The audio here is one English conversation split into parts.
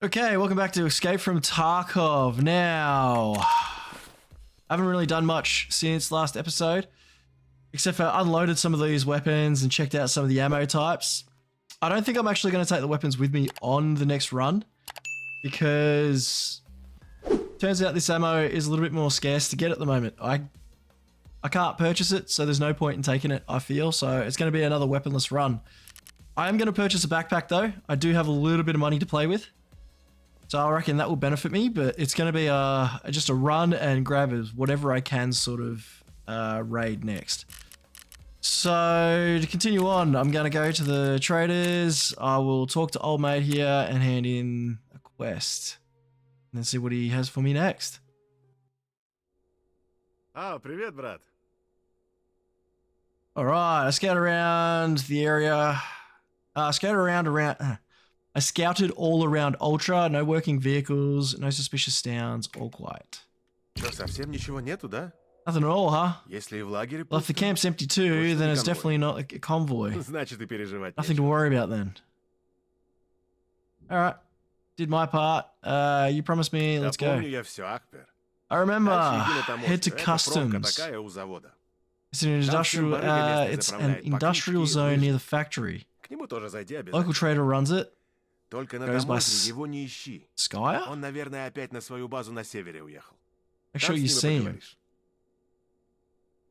Okay, welcome back to Escape from Tarkov. Now, I haven't really done much since last episode, except for unloaded some of these weapons and checked out some of the ammo types. I don't think I'm actually going to take the weapons with me on the next run, because turns out this ammo is a little bit more scarce to get at the moment. I can't purchase it, so there's no point in taking it, I feel, so it's going to be another weaponless run. I am going to purchase a backpack though. I do have a little bit of money to play with. So I reckon that will benefit me, but it's going to be just a run and grab whatever I can sort of raid next. So to continue on, I'm going to go to the traders. I will talk to old mate here and hand in a quest. And then see what he has for me next. Oh, привет, брат. Alright, I scout around the area. I scouted all around Ultra, no working vehicles, no suspicious sounds, all quiet. Что, совсем ничего нету, да? Nothing at all, huh? Если в лагере Well, if the пусто, camp's empty too, then it's definitely not a convoy. значит и переживать Nothing to нечего. worry about then. Alright, did my part. You promised me, Да let's go. помню я все, Акпер. I remember, Дальше иди на таможню. head to Это пробка customs. такая у завода. It's an industrial zone near the factory. К нему тоже зайди Local обязательно. trader runs it. Только на goes by таможне его не ищи. Skyer? Он, наверное, опять на свою базу на севере уехал. Make Там sure you с see ним и him. поговоришь.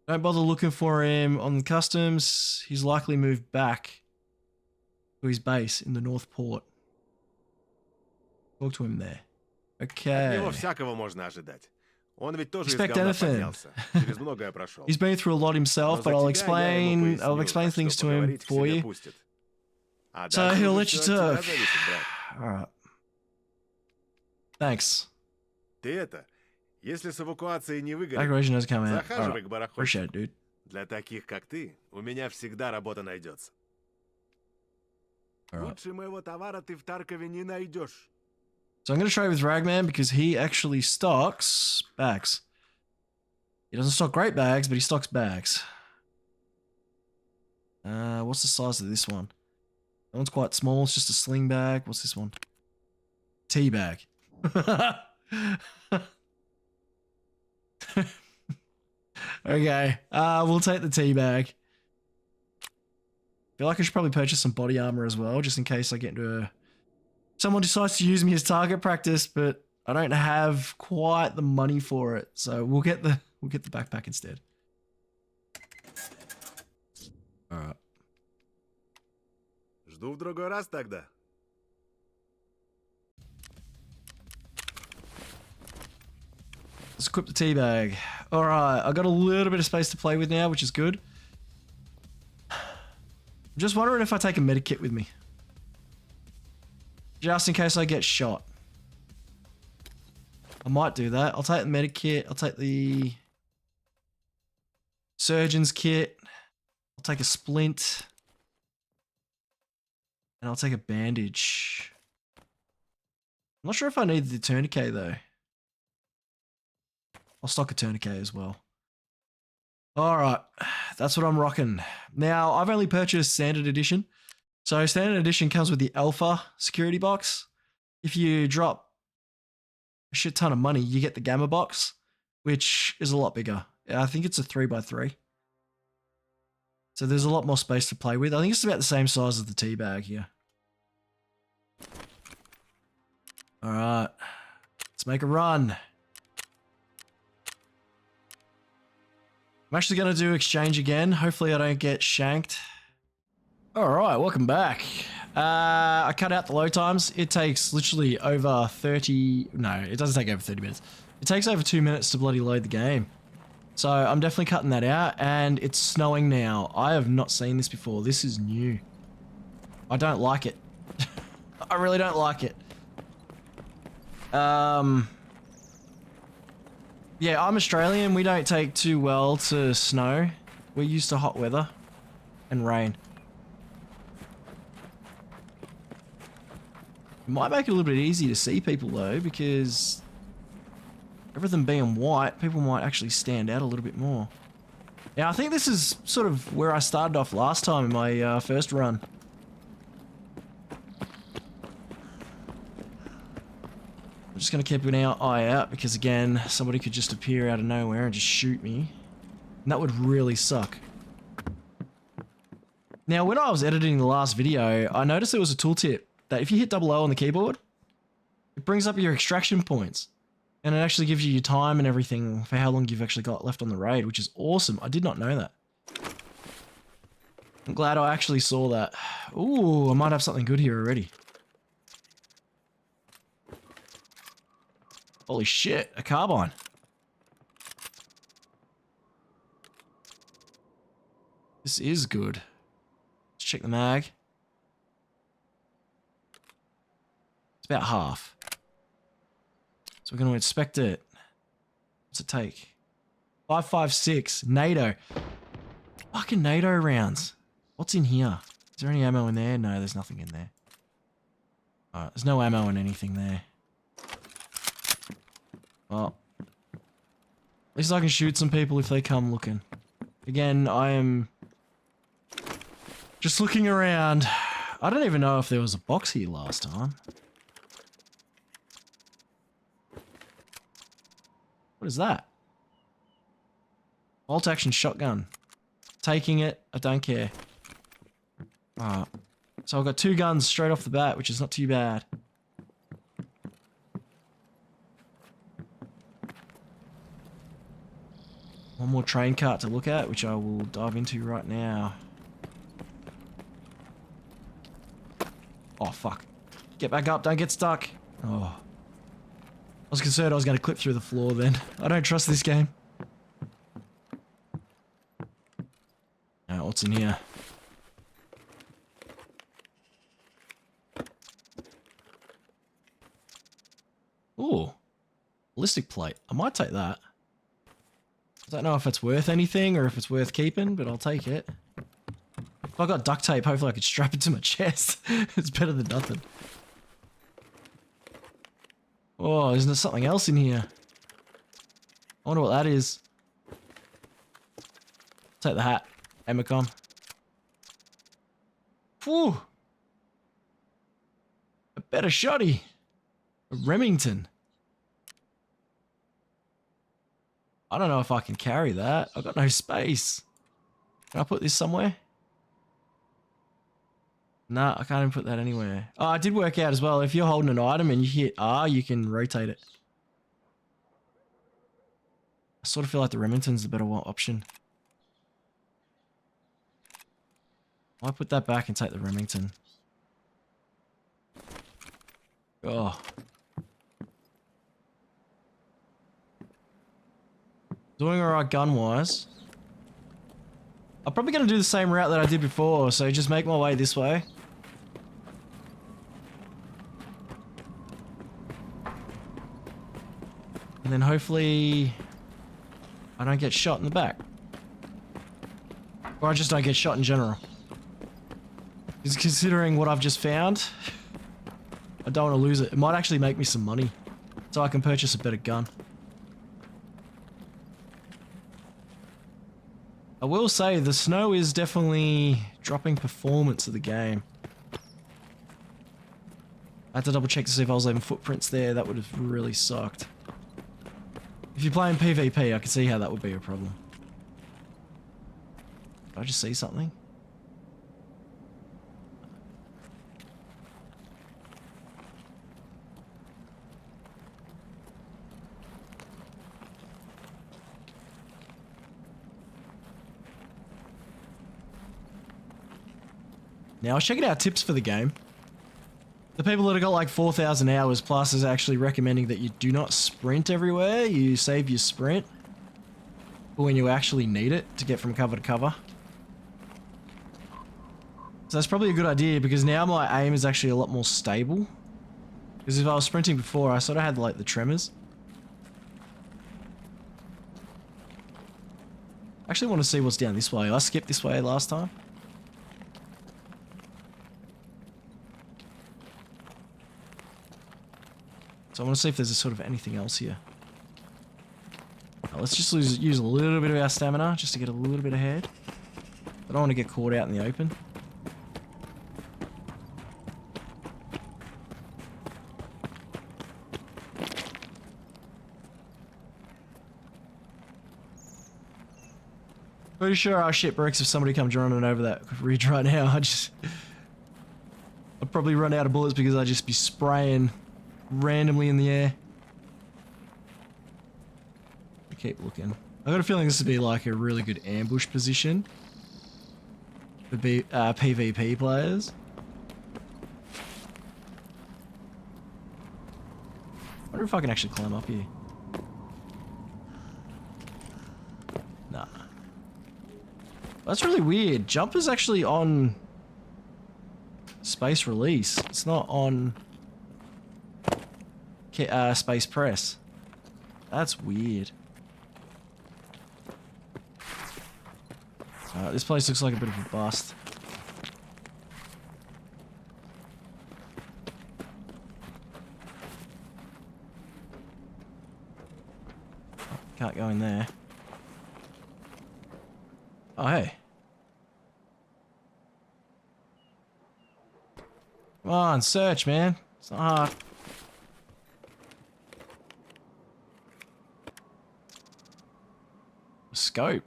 Don't bother looking for him on the customs. He's likely moved back to his base in the North Port. Talk to him there. От Okay. него всякого можно ожидать. Он ведь тоже из Expect говна anything. поднялся. Через многое прошел. He's been through a lot himself, Но but за I'll тебя я ему explain поясню, так things что to him поговорить к for себе you. пустит. А So дальше he'll уже let you всё от тебя talk. зависит, брат. Alright. Thanks. Ты это, если с эвакуацией не выгорит, Evacuation doesn't come out. захаживай Alright. к барахольщику. Appreciate it, dude. Для таких, как ты, у меня всегда работа найдется. Alright. Лучше моего товара ты в Таркове не найдешь. So I'm going to trade with Ragman because he actually stocks bags. He doesn't stock great bags, but he stocks bags. What's the size of this one? That one's quite small. It's just a sling bag. What's this one? Tea bag. Okay. We'll take the tea bag. Feel like I should probably purchase some body armor as well, just in case I get into a... Someone decides to use me as target practice, but I don't have quite the money for it, so we'll get the backpack instead. All right. Жду в другой раз тогда. Let's equip the tea bag. All right, I got a little bit of space to play with now, which is good. I'm just wondering if I take a medikit with me, just in case I get shot. I might do that. I'll take the medikit. I'll take the surgeon's kit. I'll take a splint. And I'll take a bandage. I'm not sure if I need the tourniquet though. I'll stock a tourniquet as well. Alright, that's what I'm rocking. Now, I've only purchased Standard Edition. So Standard Edition comes with the Alpha security box. If you drop a shit ton of money, you get the Gamma box, which is a lot bigger. I think it's a 3x3. So there's a lot more space to play with. I think it's about the same size as the tea bag here. Alright, let's make a run. I'm actually going to do exchange again. Hopefully I don't get shanked. Alright, welcome back. I cut out the load times. It takes literally over 30... No, it doesn't take over 30 minutes. It takes over 2 minutes to bloody load the game. So I'm definitely cutting that out, and it's snowing now. I have not seen this before. This is new. I don't like it. I really don't like it. Yeah, I'm Australian. We don't take too well to snow. We're used to hot weather and rain. It might make it a little bit easier to see people though, because everything being white, people might actually stand out a little bit more. Now, I think this is sort of where I started off last time in my first run. I'm just going to keep an eye out because, again, somebody could just appear out of nowhere and just shoot me. And that would really suck. Now, when I was editing the last video, I noticed there was a tooltip that if you hit double O on the keyboard, it brings up your extraction points. And it actually gives you your time and everything for how long you've actually got left on the raid, which is awesome. I did not know that. I'm glad I actually saw that. Ooh, I might have something good here already. Holy shit, a carbine. This is good. Let's check the mag. It's about half. So we're going to inspect it. What's it take? 5.56 NATO. Fucking NATO rounds. What's in here? Is there any ammo in there? No, there's nothing in there. Alright, there's no ammo in anything there. Well, at least I can shoot some people if they come looking. Again, I am just looking around. I don't even know if there was a box here last time. What is that? Bolt action shotgun. Taking it. I don't care. Alright. So I've got 2 guns straight off the bat, which is not too bad. One more train cart to look at, which I will dive into right now. Oh, fuck. Get back up, don't get stuck. Oh. I was concerned I was going to clip through the floor then. I don't trust this game. Now, what's in here? Ooh. Ballistic plate. I might take that. I don't know if it's worth anything or if it's worth keeping, but I'll take it. If I got duct tape, hopefully I could strap it to my chest. It's better than nothing. Oh, isn't there something else in here? I wonder what that is. Take the hat. Amicom. Whew. A better shotty. A Remington. I don't know if I can carry that. I've got no space. Can I put this somewhere? Nah, I can't even put that anywhere. Oh, I did work out as well. If you're holding an item and you hit R, you can rotate it. I sort of feel like the Remington's the better option. I'll put that back and take the Remington. Oh. Doing alright gun-wise. I'm probably going to do the same route that I did before, so just make my way this way. And then hopefully I don't get shot in the back. Or I just don't get shot in general. Because considering what I've just found, I don't want to lose it. It might actually make me some money, so I can purchase a better gun. I will say the snow is definitely dropping performance of the game. I had to double check to see if I was leaving footprints there. That would have really sucked. If you're playing PvP, I can see how that would be a problem. Did I just see something? Now, I was checking out tips for the game. The people that have got like 4,000 hours plus is actually recommending that you do not sprint everywhere. You save your sprint for when you actually need it to get from cover to cover. So that's probably a good idea because now my aim is actually a lot more stable. Because if I was sprinting before, I sort of had like the tremors. I actually want to see what's down this way. I skipped this way last time. So I want to see if there's a sort of anything else here. Now, let's just use a little bit of our stamina just to get a little bit ahead. I don't want to get caught out in the open. Pretty sure our shit breaks if somebody comes running over that ridge right now. I'd probably run out of bullets because I'd just be spraying randomly in the air. Keep looking. I got a feeling this would be like a really good ambush position for PvP players. I wonder if I can actually climb up here. Nah. That's really weird. Jump is actually on space release. It's not on space press. That's weird. This place looks like a bit of a bust. Oh, can't go in there. Oh, hey. Come on, search, man. It's not hard. A scope.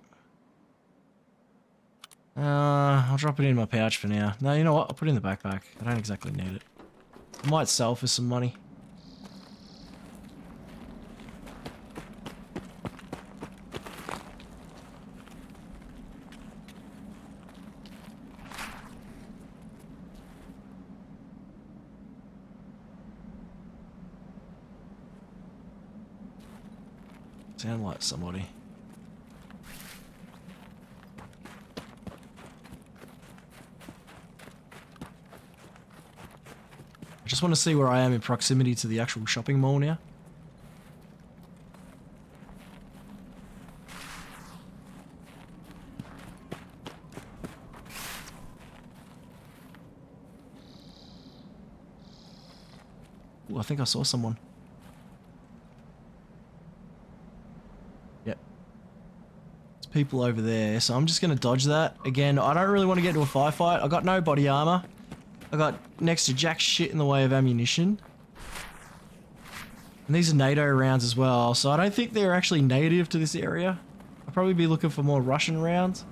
I'll drop it in my pouch for now. No, you know what? I'll put it in the backpack. I don't exactly need it. I might sell for some money. Sound like somebody. I just want to see where I am in proximity to the actual shopping mall now. Ooh, I think I saw someone. Yep. There's people over there, so I'm just going to dodge that. Again, I don't really want to get into a firefight. I got no body armor. I got next to jack shit in the way of ammunition. And these are NATO rounds as well, so I don't think they're actually native to this area. I'll probably be looking for more Russian rounds.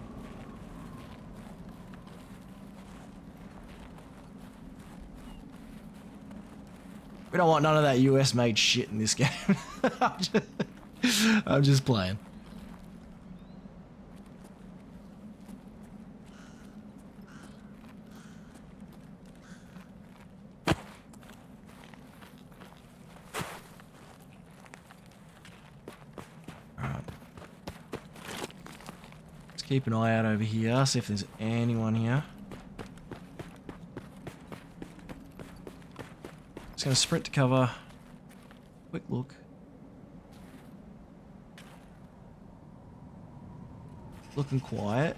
We don't want none of that US made shit in this game. I'm just playing. Keep an eye out over here, see if there's anyone here. Just gonna sprint to cover. Quick look. Looking quiet.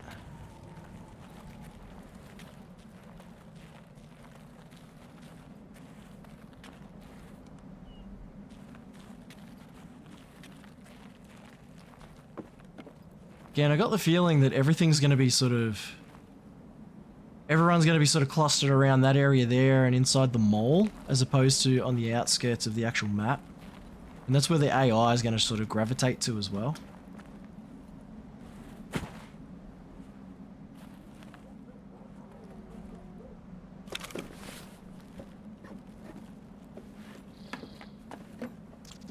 Again, I got the feeling that everything's going to be sort of... Everyone's going to be sort of clustered around that area there and inside the mall, as opposed to on the outskirts of the actual map. And that's where the AI is going to sort of gravitate to as well.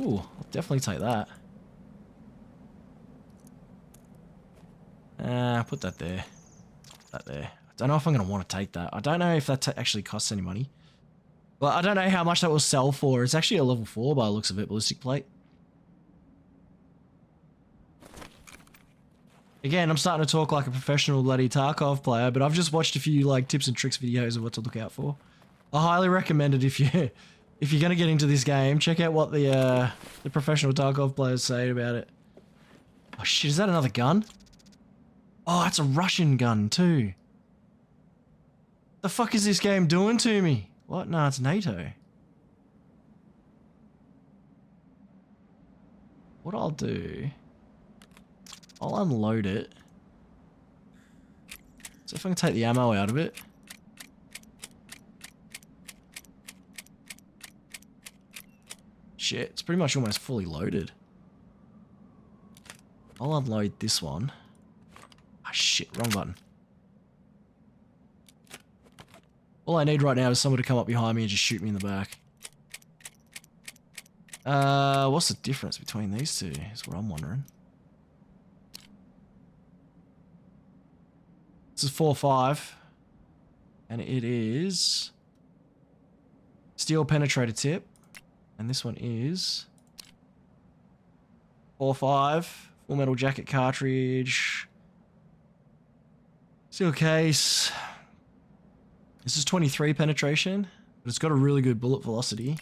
Ooh, I'll definitely take that. Put that there. That there. I don't know if I'm going to want to take that. I don't know if that actually costs any money. Well, I don't know how much that will sell for. It's actually a level 4 by the looks of it, ballistic plate. Again, I'm starting to talk like a professional bloody Tarkov player, but I've just watched a few like tips and tricks videos of what to look out for. I highly recommend it if you're going to get into this game. Check out what the professional Tarkov players say about it. Oh shit, is that another gun? Oh, that's a Russian gun too. The fuck is this game doing to me? What? No, it's NATO. What I'll do... I'll unload it. See if I can take the ammo out of it. Shit, it's pretty much almost fully loaded. I'll unload this one. Ah, shit, wrong button. All I need right now is someone to come up behind me and just shoot me in the back. What's the difference between these two is what I'm wondering. This is 4.5. And it is steel penetrator tip. And this one is 4.5. Full metal jacket cartridge. Steel case. This is 23 penetration, but it's got a really good bullet velocity.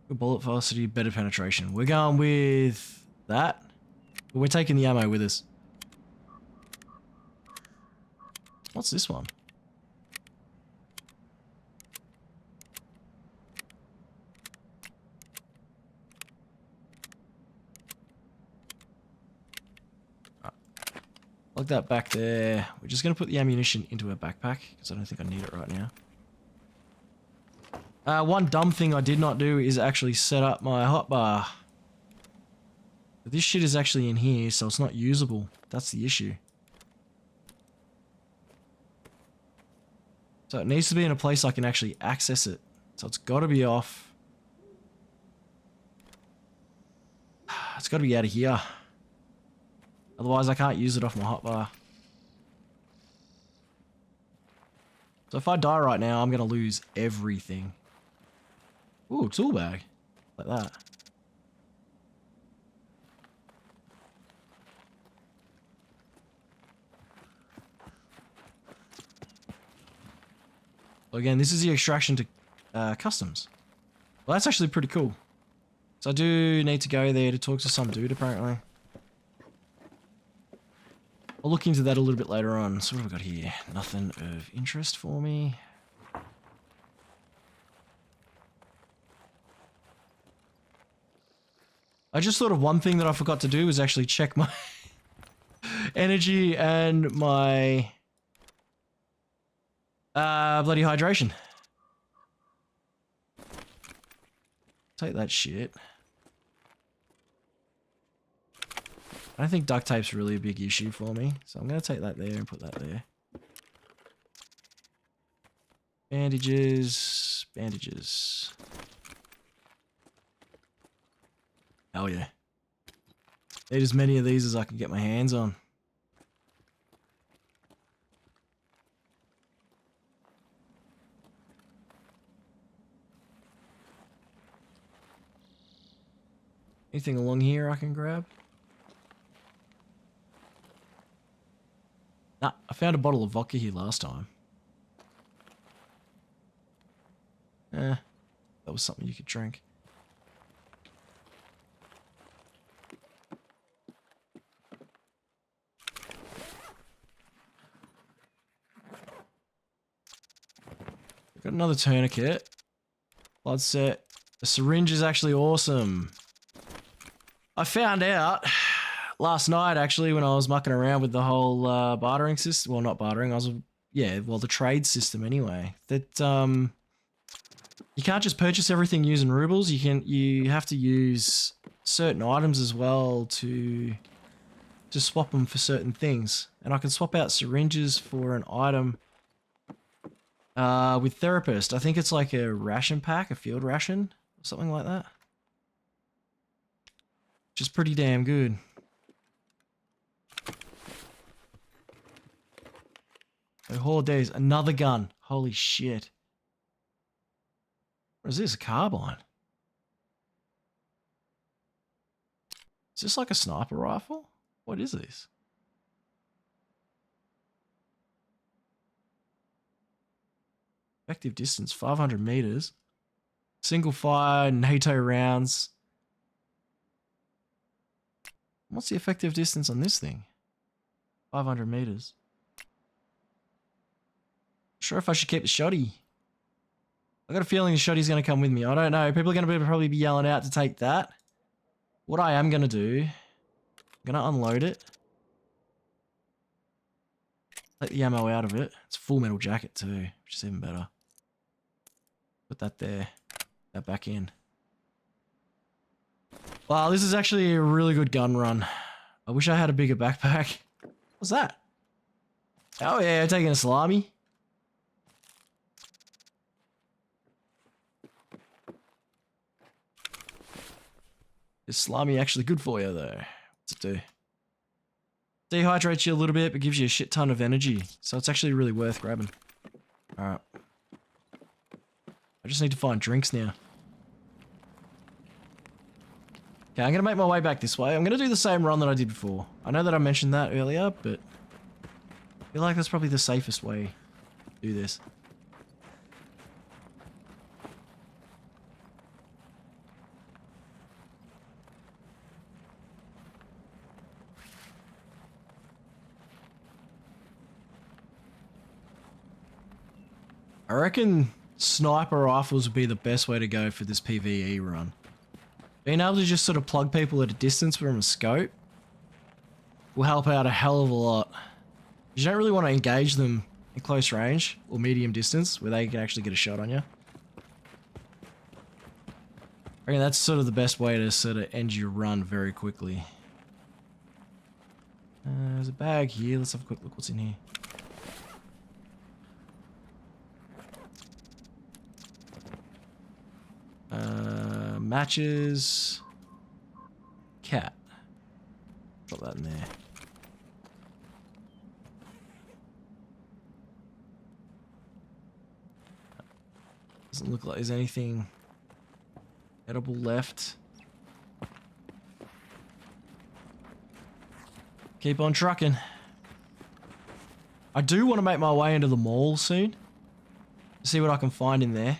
Good bullet velocity, better penetration. We're going with that. But we're taking the ammo with us. What's this one? Plug that back there. We're just going to put the ammunition into our backpack because I don't think I need it right now. One dumb thing I did not do is actually set up my hotbar. This shit is actually in here, so it's not usable. That's the issue. So it needs to be in a place I can actually access it. So it's got to be off. It's got to be out of here. Otherwise I can't use it off my hotbar. So if I die right now, I'm going to lose everything. Ooh, tool bag. Like that. Well, again, this is the extraction to customs. Well, that's actually pretty cool. So I do need to go there to talk to some dude, apparently. I'll look into that a little bit later on. So what have we got here? Nothing of interest for me. I just thought of one thing that I forgot to do was actually check my energy and my bloody hydration. Take that shit. I don't think duct tape's really a big issue for me, so I'm going to take that there and put that there. Bandages, bandages. Hell yeah. Need as many of these as I can get my hands on. Anything along here I can grab? Nah, I found a bottle of vodka here last time. That was something you could drink. Got another tourniquet. Blood set. The syringe is actually awesome. I found out last night, actually, when I was mucking around with the whole bartering system. Well, not bartering. The trade system anyway. That you can't just purchase everything using rubles. You have to use certain items as well to swap them for certain things. And I can swap out syringes for an item with therapist. I think it's like a ration pack, a field ration, or something like that. Which is pretty damn good. Oh, days, another gun. Holy shit. What is this? A carbine? Is this like a sniper rifle? What is this? Effective distance, 500 meters. Single fire, NATO rounds. What's the effective distance on this thing? 500 meters. Sure if I should keep the shotty. I got a feeling the shotty's going to come with me. I don't know. People are going to probably be yelling out to take that. What I am going to do, I'm going to unload it. Take the ammo out of it. It's a full metal jacket too, which is even better. Put that there. That back in. Wow, this is actually a really good gun run. I wish I had a bigger backpack. What's that? Oh yeah, taking a salami. Is salami actually good for you though? What's it do? Dehydrates you a little bit, but gives you a shit ton of energy. So it's actually really worth grabbing. Alright. I just need to find drinks now. Okay, I'm going to make my way back this way. I'm going to do the same run that I did before. I know that I mentioned that earlier, but I feel like that's probably the safest way to do this. I reckon sniper rifles would be the best way to go for this PvE run. Being able to just sort of plug people at a distance from a scope will help out a hell of a lot. You don't really want to engage them in close range or medium distance where they can actually get a shot on you. I reckon that's sort of the best way to sort of end your run very quickly. There's a bag here. Let's have a quick look what's in here. Matches. Cat. Drop that in there. Doesn't look like there's anything edible left. Keep on trucking. I do want to make my way into the mall soon. See what I can find in there.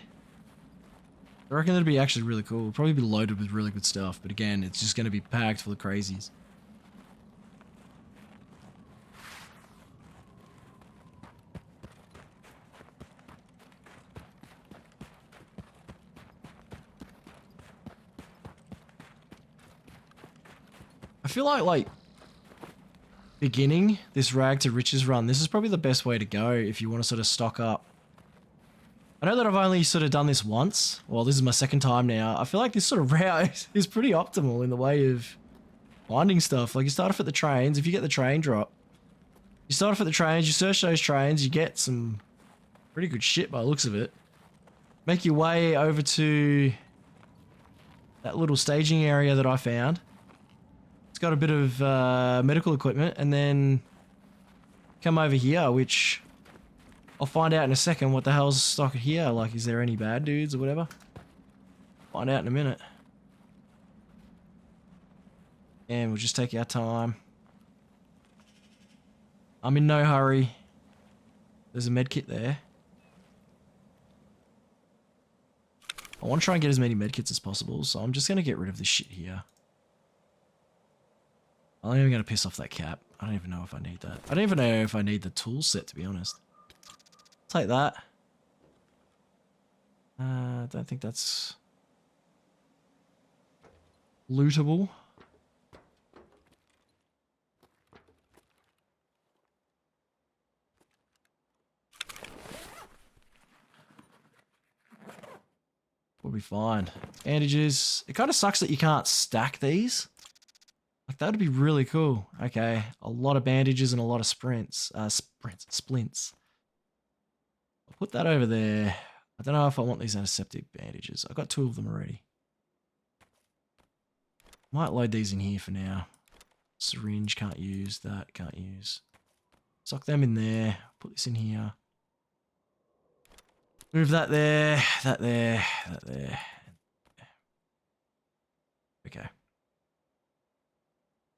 I reckon that'd be actually really cool. It'll probably be loaded with really good stuff, but again, it's just going to be packed full of crazies. I feel like beginning this rag to riches run, this is probably the best way to go if you want to sort of stock up. I know that I've only sort of done this once. Well, this is my second time now. I feel like this sort of route is pretty optimal in the way of finding stuff. Like you start off at the trains. If you get the train drop, you start off at the trains, you search those trains, you get some pretty good shit by the looks of it. Make your way over to that little staging area that I found. It's got a bit of medical equipment, and then come over here, which I'll find out in a second what the hell's stocked here. Like, is there any bad dudes or whatever? Find out in a minute. And we'll just take our time. I'm in no hurry. There's a med kit there. I want to try and get as many med kits as possible, so I'm just going to get rid of this shit here. I'm not even going to piss off that cap. I don't even know if I need that. I don't even know if I need the tool set, to be honest. Take that. I don't think that's lootable. We'll be fine. Bandages. It kind of sucks that you can't stack these. Like, that would be really cool. Okay, a lot of bandages and a lot of splints. I'll put that over there. I don't know if I want these antiseptic bandages. I've got 2 of them already. Might load these in here for now. Syringe, can't use. That, can't use. Sock them in there. Put this in here. Move that there, that there, that there. Okay.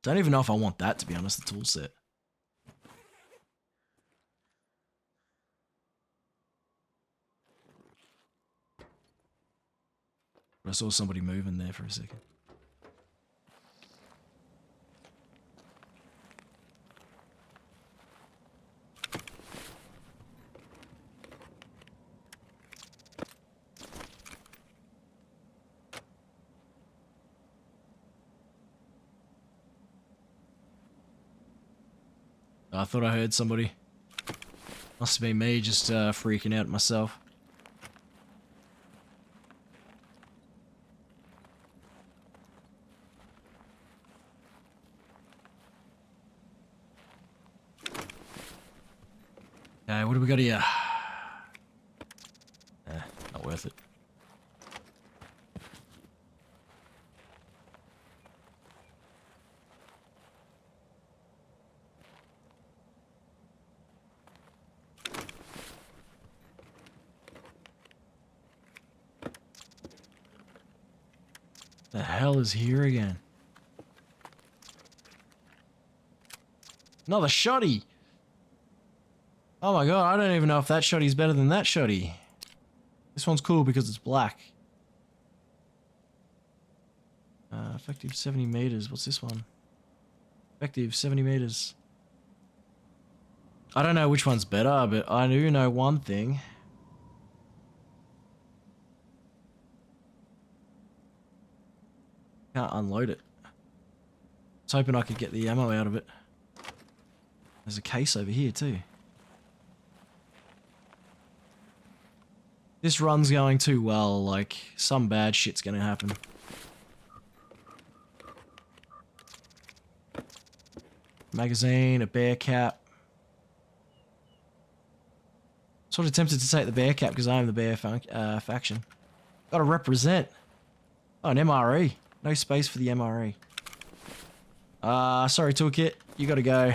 Don't even know if I want that, to be honest, the tool set. I saw somebody moving there for a second. I thought I heard somebody. Must have been me just freaking out myself. Okay, what do we got here? Not worth it. The hell is here again? Another shotty! Oh my god, I don't even know if that shotty's better than that shotty. This one's cool because it's black. Effective 70 meters. What's this one? Effective 70 meters. I don't know which one's better, but I do know one thing. Can't unload it. I was hoping I could get the ammo out of it. There's a case over here too. This run's going too well, like some bad shit's gonna happen. Magazine, a bear cap. Sort of tempted to take the bear cap because I am the bear faction. Gotta represent. Oh, an MRE. No space for the MRE. Sorry, toolkit. You gotta go.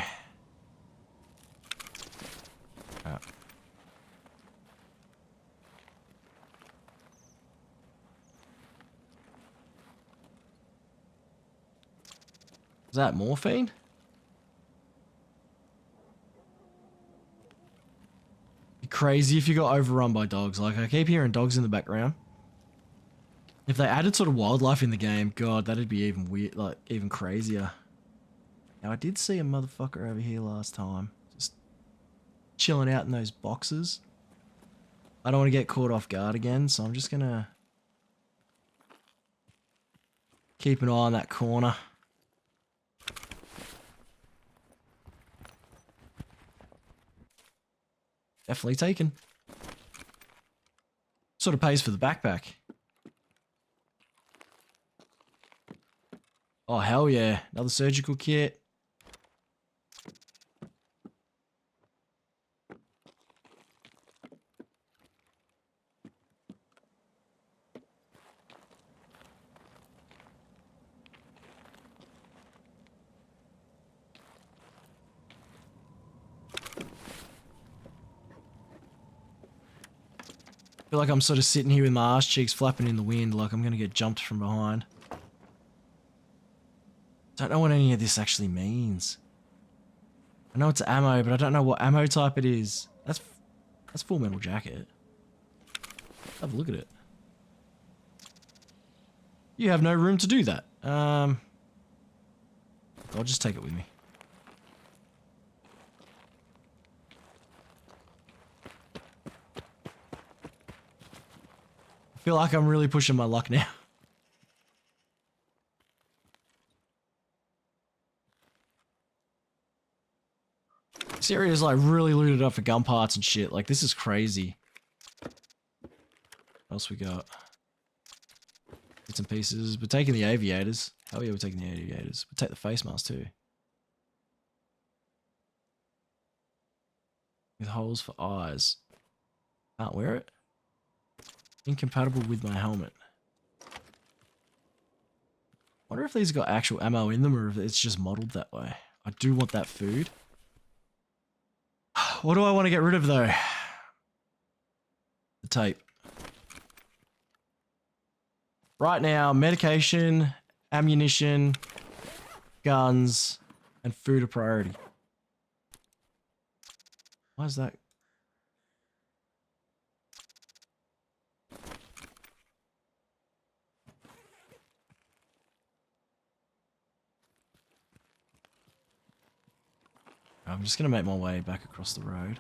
Oh. Is that morphine? Be crazy if you got overrun by dogs. Like, I keep hearing dogs in the background. If they added sort of wildlife in the game, god, that'd be even weird, like, even crazier. Now, I did see a motherfucker over here last time. Just chilling out in those boxes. I don't want to get caught off guard again, so I'm just gonna keep an eye on that corner. Definitely taken. Sort of pays for the backpack. Oh, hell yeah. Another surgical kit. I feel like I'm sort of sitting here with my ass cheeks flapping in the wind like I'm going to get jumped from behind. Don't know what any of this actually means. I know it's ammo, but I don't know what ammo type it is. That's Full Metal Jacket. Have a look at it. You have no room to do that. I'll just take it with me. I feel like I'm really pushing my luck now. This area is like really looted up for gun parts and shit. Like, this is crazy. What else we got? Bits and pieces. We're taking the aviators. Hell yeah, we're taking the aviators. We'll take the face mask too. With holes for eyes. Can't wear it. Incompatible with my helmet. Wonder if these got actual ammo in them or if it's just modeled that way. I do want that food. What do I want to get rid of though? The tape. Right now, medication, ammunition, guns, and food are priority. Why is that? I'm just going to make my way back across the road.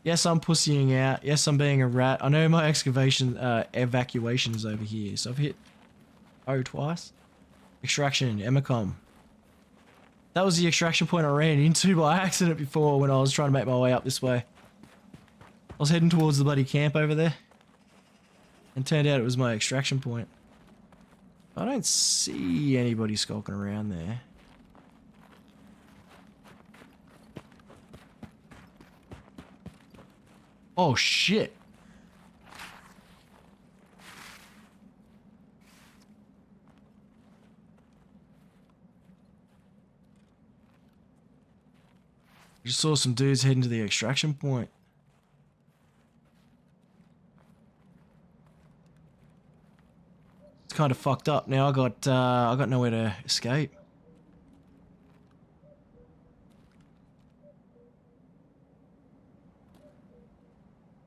Yes, I'm pussying out. Yes, I'm being a rat. I know my evacuation is over here. So I've hit O twice. Extraction, Emacom. That was the extraction point I ran into by accident before when I was trying to make my way up this way. I was heading towards the bloody camp over there. And turned out it was my extraction point. I don't see anybody skulking around there. Oh shit. Just saw some dudes heading to the extraction point. It's kind of fucked up. Now I got nowhere to escape.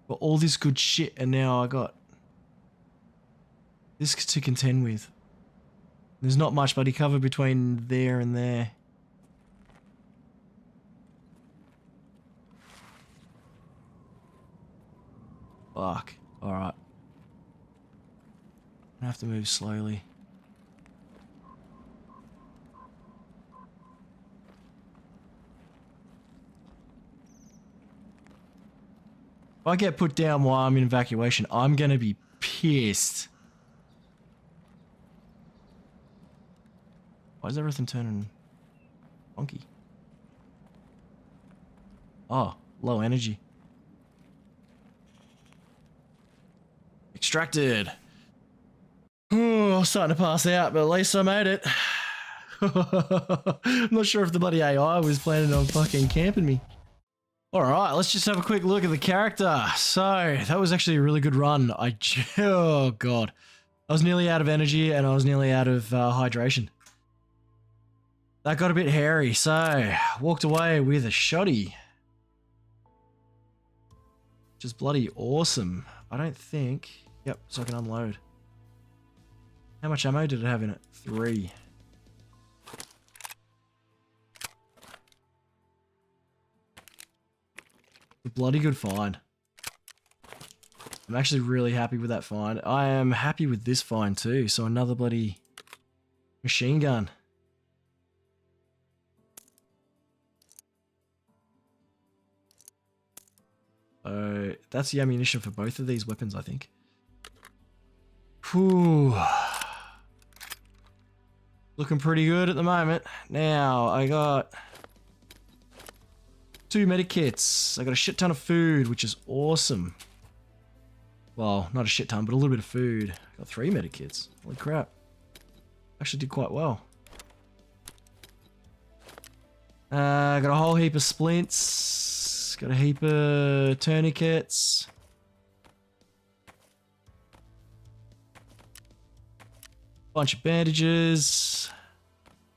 Got all this good shit, and now I got this to contend with. There's not much bloody cover between there and there. Fuck. Alright. I have to move slowly. If I get put down while I'm in evacuation, I'm gonna be pissed. Why is everything turning funky? Oh, low energy. Extracted. Oh, I'm starting to pass out, but at least I made it. I'm not sure if the bloody AI was planning on fucking camping me. Alright, let's just have a quick look at the character. So, that was actually a really good run. Oh god. I was nearly out of energy and I was nearly out of hydration. That got a bit hairy, so walked away with a shoddy. Which is bloody awesome. I don't think... Yep, so I can unload. How much ammo did it have in it? 3. A bloody good find. I'm actually really happy with that find. I am happy with this find too. So another bloody machine gun. That's the ammunition for both of these weapons, I think. Whew. Looking pretty good at the moment. Now, I got 2 medikits. I got a shit ton of food, which is awesome. Well, not a shit ton, but a little bit of food. I got 3 medikits. Holy crap. Actually did quite well. Got a whole heap of splints. Got a heap of tourniquets. Bunch of bandages.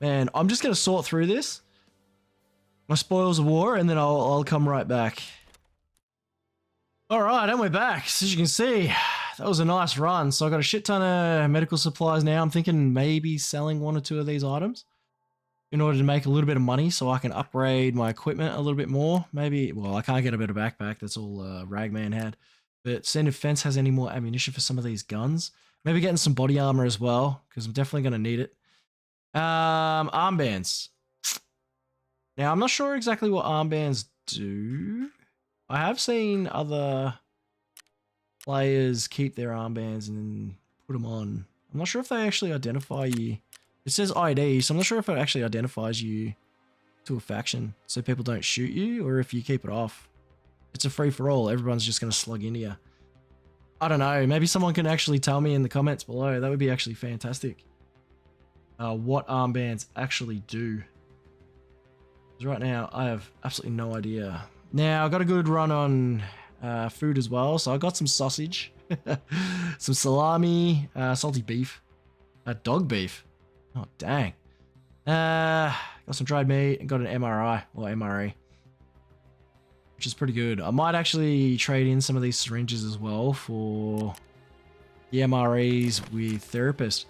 Man, I'm just going to sort through this. My spoils of war, and then I'll come right back. Alright, and we're back. So as you can see, that was a nice run. So I got a shit ton of medical supplies now. I'm thinking maybe selling 1 or 2 of these items in order to make a little bit of money so I can upgrade my equipment a little bit more. Maybe, well, I can't get a better backpack. That's all Ragman had. But seeing if Fence has any more ammunition for some of these guns. Maybe getting some body armor as well, because I'm definitely going to need it. Armbands. Now, I'm not sure exactly what armbands do. I have seen other players keep their armbands and then put them on. I'm not sure if they actually identify you. It says ID, so I'm not sure if it actually identifies you to a faction, so people don't shoot you, or if you keep it off. It's a free-for-all. Everyone's just going to slug into you. I don't know. Maybe someone can actually tell me in the comments below. That would be actually fantastic. What armbands actually do. Because right now, I have absolutely no idea. Now, I got a good run on food as well. So I got some sausage, some salami, salty beef, dog beef. Oh, dang. Got some dried meat and got an MRI or MRE. Which is pretty good. I might actually trade in some of these syringes as well for the MREs with Therapist.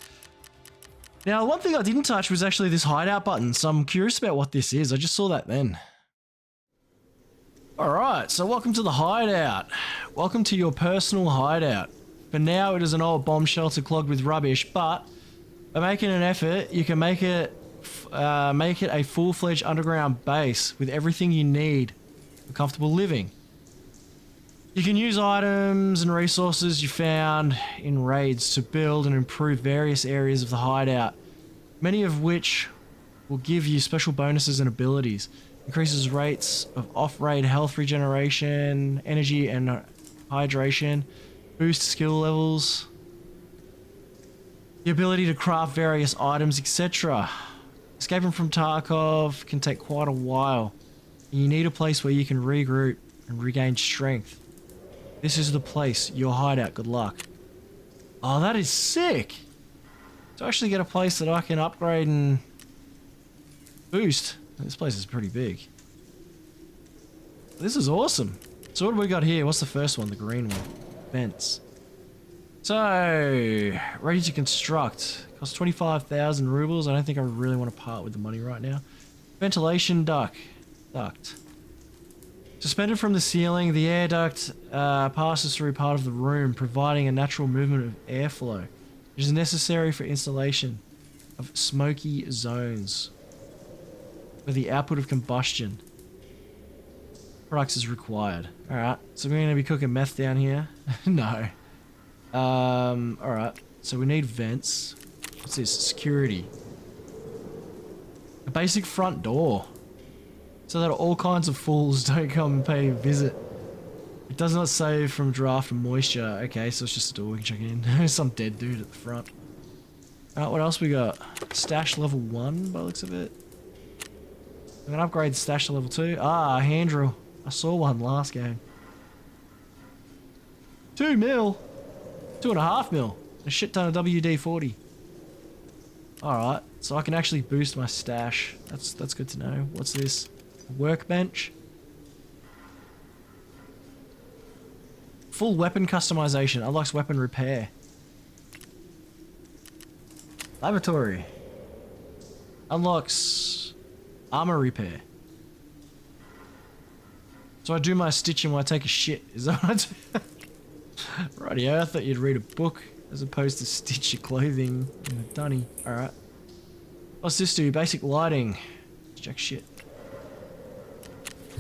Now, one thing I didn't touch was actually this hideout button, so I'm curious about what this is. I just saw that then. Alright, so welcome to the hideout. Welcome to your personal hideout. For now, it is an old bomb shelter clogged with rubbish, but by making an effort, you can make it Make it a full-fledged underground base with everything you need for comfortable living. You can use items and resources you found in raids to build and improve various areas of the hideout, many of which will give you special bonuses and abilities. Increases rates of off-raid health regeneration, energy and hydration, boost skill levels, the ability to craft various items, etc. Escaping from Tarkov can take quite a while, and you need a place where you can regroup and regain strength. This is the place, your hideout, good luck. Oh, that is sick! To actually get a place that I can upgrade and boost. This place is pretty big. This is awesome. So what do we got here? What's the first one? The green one. Vents. So, ready to construct. Costs 25,000 rubles. I don't think I really want to part with the money right now. Ventilation duct. Suspended from the ceiling, the air duct passes through part of the room, providing a natural movement of airflow, which is necessary for installation of smoky zones where the output of combustion products is required. Alright, so we're going to be cooking meth down here. No. Alright, so we need vents. What's this? Security. A basic front door. So that all kinds of fools don't come and pay a visit. It does not save from draft and moisture. Okay, so it's just a door we can check in. Some dead dude at the front. Alright, what else we got? Stash level 1 by the looks of it. I'm gonna upgrade the stash to level 2. Ah, a hand drill. I saw one last game. 2 mil? 2.5 mil. A shit ton of WD-40. Alright, so I can actually boost my stash. That's good to know. What's this? Workbench. Full weapon customization. Unlocks weapon repair. Laboratory. Unlocks armor repair. So I do my stitching when I take a shit. Is that what I do? Rightio, I thought you'd read a book as opposed to stitch your clothing in a dunny. Alright. What's this do? Basic lighting. Jack shit.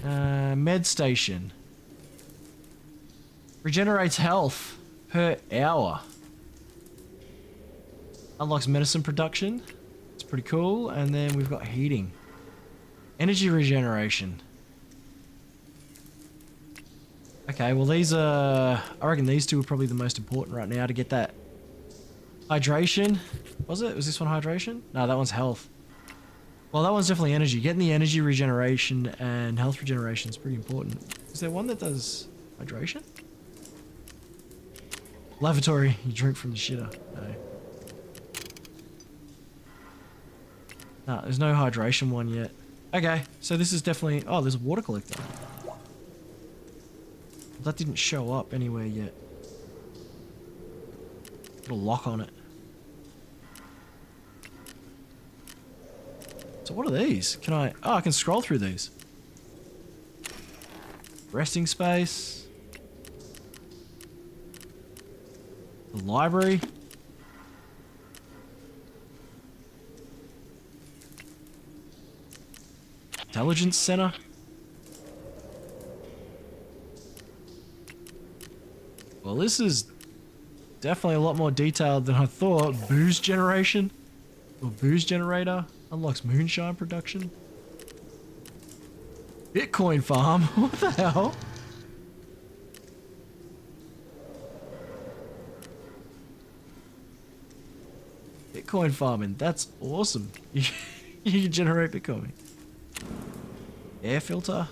Med station. Regenerates health per hour. Unlocks medicine production. It's pretty cool. And then we've got heating. Energy regeneration. Okay, well these are... I reckon these two are probably the most important right now to get that hydration. Was it? Was this one hydration? No, that one's health. Well, that one's definitely energy. Getting the energy regeneration and health regeneration is pretty important. Is there one that does hydration? Lavatory. You drink from the shitter. No. No, there's no hydration one yet. Okay, so this is definitely... Oh, there's a water collector. That didn't show up anywhere yet. Put a lock on it. So what are these? Can I... Oh, I can scroll through these. Resting space. The library. Intelligence center. Well, this is definitely a lot more detailed than I thought. Booze generation. Or booze generator. Unlocks moonshine production. Bitcoin farm. What the hell? Bitcoin farming. That's awesome. You can generate Bitcoin. Air filter.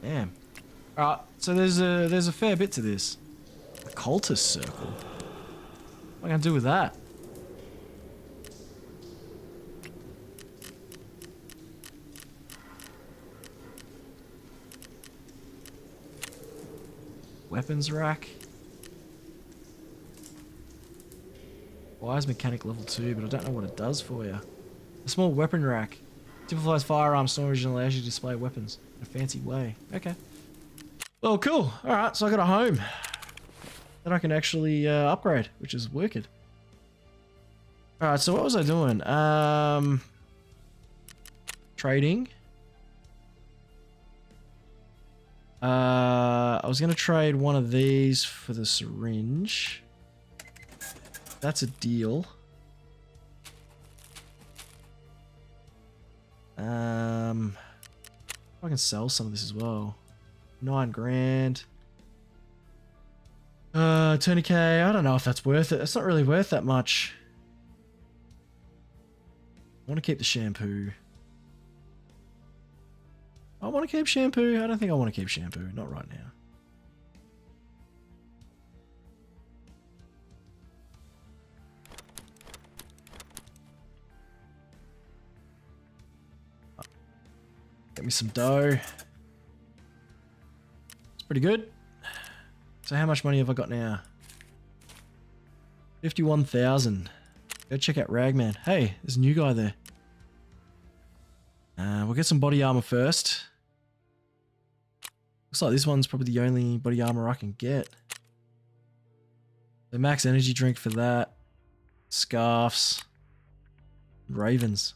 Damn. Alright, so there's a fair bit to this. A cultist circle. What am I gonna do with that? Weapons rack. Wise mechanic level 2, but I don't know what it does for you. A small weapon rack. Simplifies firearm storage and allows you to display weapons in a fancy way. Okay. Well, cool. Alright, so I got a home that I can actually upgrade, which is wicked. All right, so what was I doing? Trading. I was gonna trade one of these for the syringe. That's a deal. I can sell some of this as well. 9 grand. Tourniquet. I don't know if that's worth it. It's not really worth that much. I want to keep the shampoo. I want to keep shampoo. I don't think I want to keep shampoo. Not right now. Get me some dough. It's pretty good. So how much money have I got now? 51,000. Go check out Ragman. Hey, there's a new guy there. We'll get some body armor first. Looks like this one's probably the only body armor I can get. The max energy drink for that. Scarves. Ravens.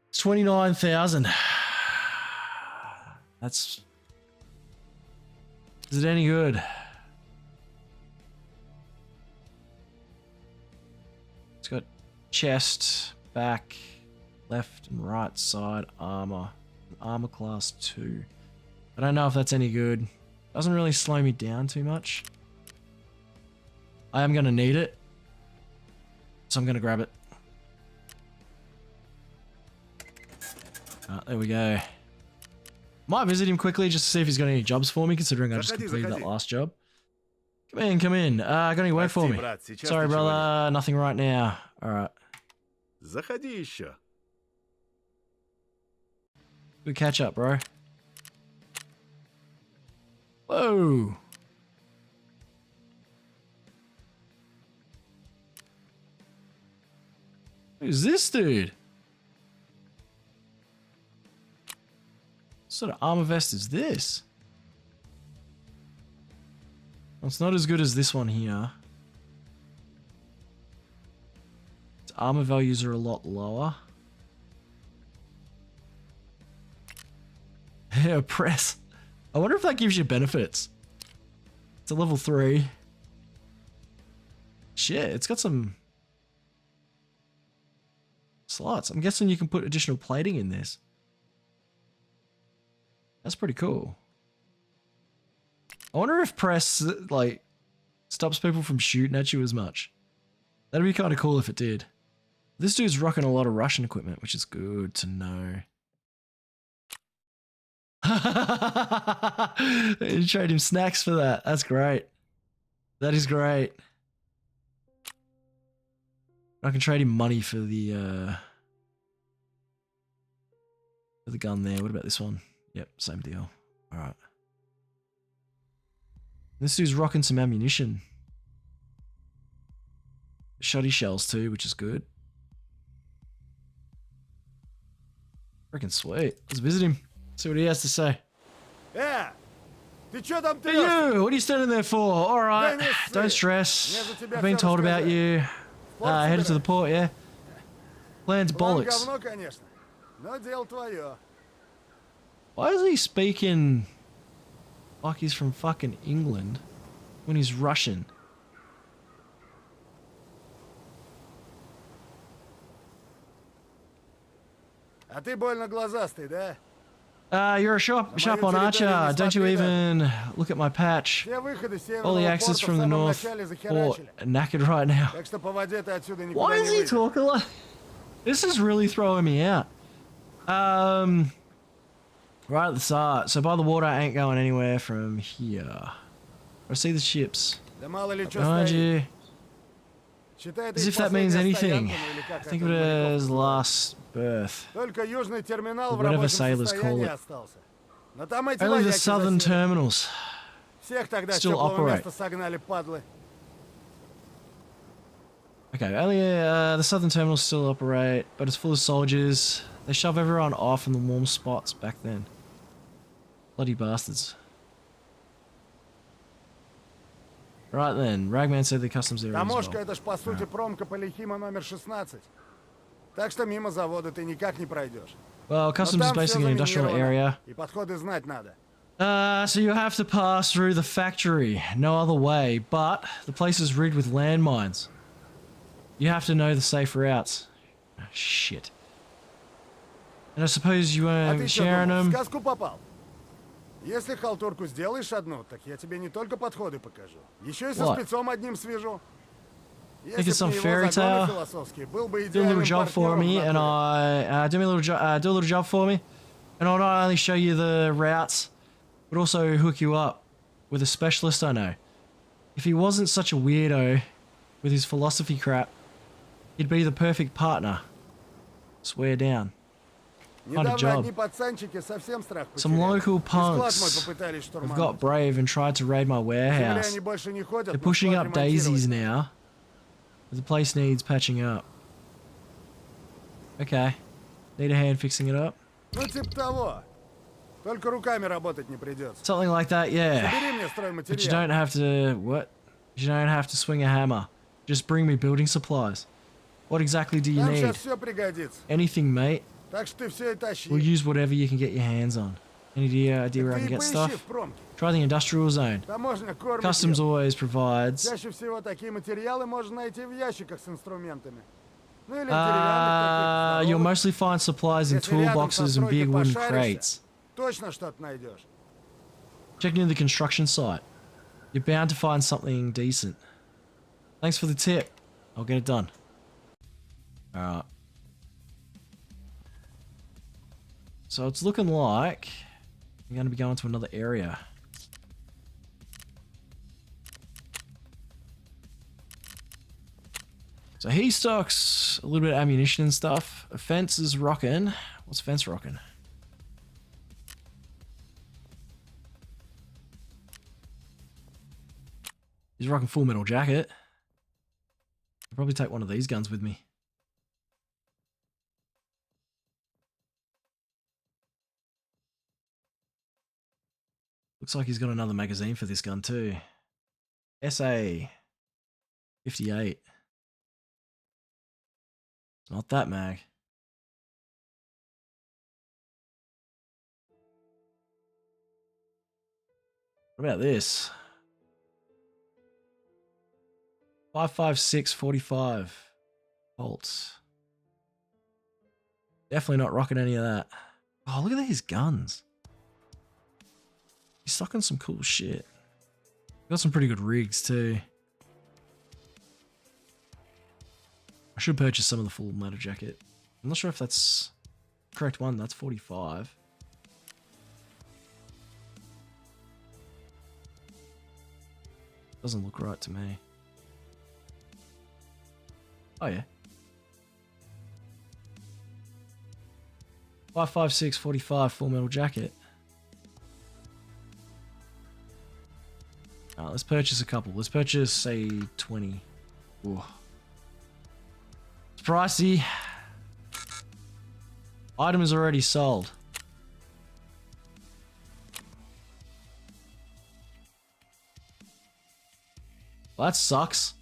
It's 29,000. That's... Is it any good? It's got chest, back, left and right side armor. Armor class 2. I don't know if that's any good. Doesn't really slow me down too much. I am going to need it. So I'm going to grab it. There we go. Might visit him quickly just to see if he's got any jobs for me, considering I just completed that last job. Come in, come in. Got any work for me? Sorry, brother. Nothing right now. Alright. Заходи еще. Good catch up, bro. Whoa. Who's this dude? What sort of armor vest is this? Well, it's not as good as this one here. Its armor values are a lot lower. Yeah, press. I wonder if that gives you benefits. It's a level 3. Shit, it's got some slots. I'm guessing you can put additional plating in this. That's pretty cool. I wonder if press, like, stops people from shooting at you as much. That'd be kind of cool if it did. This dude's rocking a lot of Russian equipment, which is good to know. You trade him snacks for that. That's great. That is great. I can trade him money for the gun there. What about this one? Yep, same deal. Alright. This dude's rocking some ammunition. Shoddy shells too, which is good. Freaking sweet. Let's visit him. See what he has to say. Ты чё там Hey you! What are you standing there for? Alright. Don't stress. I've been told about you. Headed to the port, yeah? Plan's bollocks. говно, конечно. Но дело твое. Why is he speaking like he's from fucking England when he's Russian? А ты больно глазастый, да? You're a sharp one, aren't ya? Don't you even look at my patch? All the access from the north port are knackered right now. Так что по воде ты отсюда никуда Why не is he выйдешь. talking like... This is really throwing me out. Right at the start. So by the water, I ain't going anywhere from here. I see the ships. Да мало ли чё Behind стоит. you. Считай, это As их if that means последняя anything. стоянка, ну или как Think это of it моряков as называют. last birth. Только южный терминал в Whatever рабочем sailors call состоянии it. остался. Но там эти Only the вояки southern засели. terminals. Всех тогда с still теплого operate. места согнали, падлы. Okay, only the southern terminals still operate, but it's full of soldiers. They shove everyone off in the warm spots back then. Bloody bastards. Right then, Ragman said the customs area as Таможка well. это ж по сути промка Полихима номер 16. Так что мимо завода ты никак не пройдешь. Well, Но customs is там всё basically an industrial заминировано, area. и подходы знать надо. So you have to pass through the factory, no other way, but the place is rigged with landmines. You have to know the safe routes. Oh, shit. And I suppose you А weren't ты что sharing думал, в them? сказку попал? Если халтурку сделаешь одну, так я тебе не только подходы покажу. Еще и со What? спецом одним свяжу. Think Если it's б some не его fairy законы tale? философские, был бы Do a little идеальным job for партнером me, в and натуре. I do a little do a little job for me, and I'll not only show you the routes, but also hook you up with a specialist I know. If he wasn't such a weirdo with his philosophy crap, he'd be the perfect partner. Swear down. Недавно job. одни пацанчики совсем страх Some потеряли. local И склад мой punks попытались have штурмануть. got brave and tried to raid my Земле warehouse. они больше не ходят, They're но pushing склад up daisies ремонтировать. now, but the place needs patching up. Okay. Need a hand fixing it up? Ну типа того. Только руками работать не придется. Something like that, yeah. Собери мне But you стройматериал. don't have to... What? You don't have to swing a hammer. Just bring me building supplies. What exactly do you Нам need? сейчас все пригодится. Anything, mate. Так что ты все и тащи. We'll use whatever you can get your hands on. Any idea where I Ты can и get поищи stuff? в промке. Try the industrial zone. Таможня кормит. Customs ел. always provides. Чаще всего такие материалы можно найти в ящиках с инструментами. Ну или в деревянных таких You'll здоровых. mostly find supplies in Если рядом со toolboxes and big стройкой wooden пошаришься, crates. точно что-то найдешь. Checking in the construction site. You're bound to find something decent. Thanks for the tip. I'll get it done. Alright. So it's looking like I'm going to be going to another area. So he stocks a little bit of ammunition and stuff. A fence is rocking. What's fence rocking? He's rocking full metal jacket. I'll probably take one of these guns with me. Looks like he's got another magazine for this gun too. SA 58. It's not that mag. What about this? 5.56 45 bolts. Definitely not rocking any of that. Oh, look at these guns. He's stocking some cool shit. Got some pretty good rigs too. I should purchase some of the full metal jacket. I'm not sure if that's the correct one. That's 45. Doesn't look right to me. Oh yeah. 5.56 45 full metal jacket. Let's purchase a couple. Let's purchase, say, 20. Ooh. It's pricey. Item is already sold. Well, that sucks.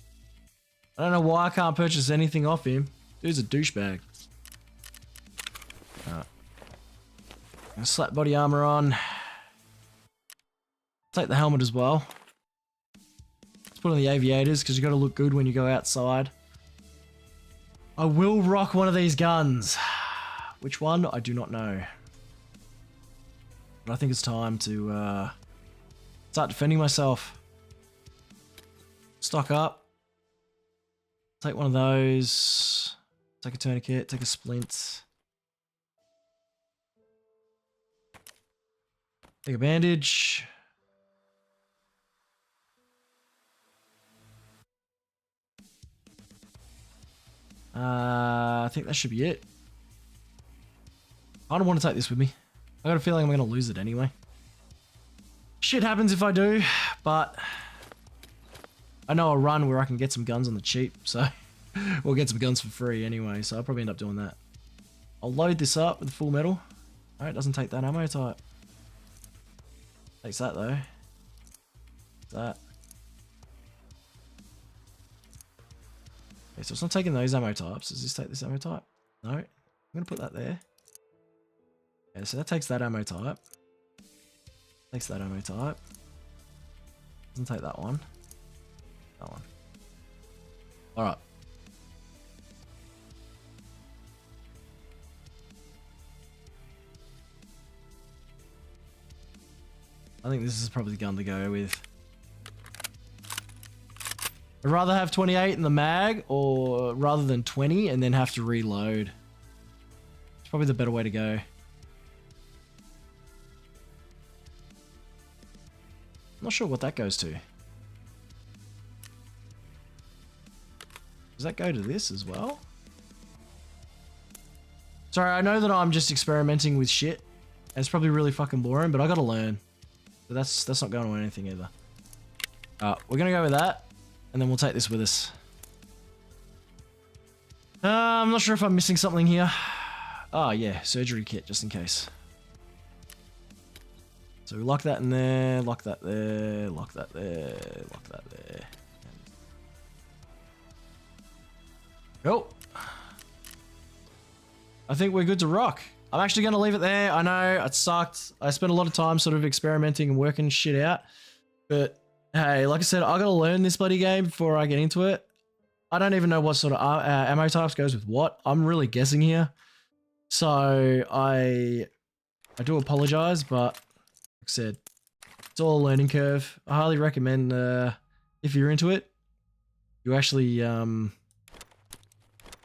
I don't know why I can't purchase anything off him. Dude's a douchebag. Alright. Gonna slap body armor on. Take the helmet as well. Let's put on the aviators because you got to look good when you go outside. I will rock one of these guns. Which one? I do not know. But I think it's time to start defending myself. Stock up. Take one of those. Take a tourniquet. Take a splint. Take a bandage. I think that should be it. I don't want to take this with me. I got a feeling I'm going to lose it anyway. Shit happens if I do, but I know a run where I can get some guns on the cheap, so we'll get some guns for free anyway, so I'll probably end up doing that. I'll load this up with full metal. No, it doesn't take that ammo type. Takes that though. That. Okay, so it's not taking those ammo types. Does this take this ammo type? No. I'm going to put that there. Okay, so that takes that ammo type. Takes that ammo type. Doesn't take that one. That one. Alright. I think this is probably the gun to go with. I'd rather have 28 in the mag, or rather than 20 and then have to reload. It's probably the better way to go. I'm not sure what that goes to. Does that go to this as well? Sorry, I know that I'm just experimenting with shit. And it's probably really fucking boring, but I gotta learn. But that's not going to anything either. We're gonna go with that. And then we'll take this with us. I'm not sure if I'm missing something here. Oh yeah, surgery kit, just in case. So we lock that in there, lock that there, lock that there, lock that there. Cool. I think we're good to rock. I'm actually going to leave it there. I know it sucked. I spent a lot of time sort of experimenting and working shit out. But hey, like I said, I got to learn this bloody game before I get into it. I don't even know what sort of ammo types goes with what. I'm really guessing here. So I do apologize, but like I said, it's all a learning curve. I highly recommend if you're into it, you actually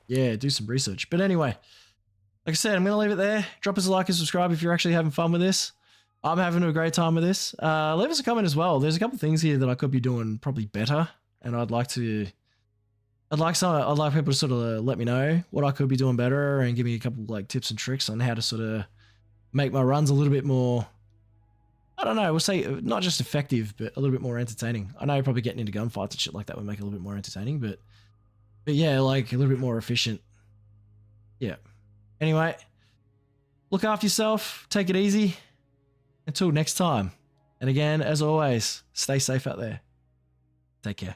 yeah, do some research. But anyway, like I said, I'm going to leave it there. Drop us a like and subscribe if you're actually having fun with this. I'm having a great time with this. Leave us a comment as well. There's a couple things here that I could be doing probably better, and I'd like people to sort of let me know what I could be doing better and give me a couple like tips and tricks on how to sort of make my runs a little bit more, I don't know, we'll say not just effective, but a little bit more entertaining. I know probably getting into gunfights and shit like that would make it a little bit more entertaining, but yeah, like a little bit more efficient. Yeah. Anyway, look after yourself. Take it easy. Until next time. And again, as always, stay safe out there. Take care.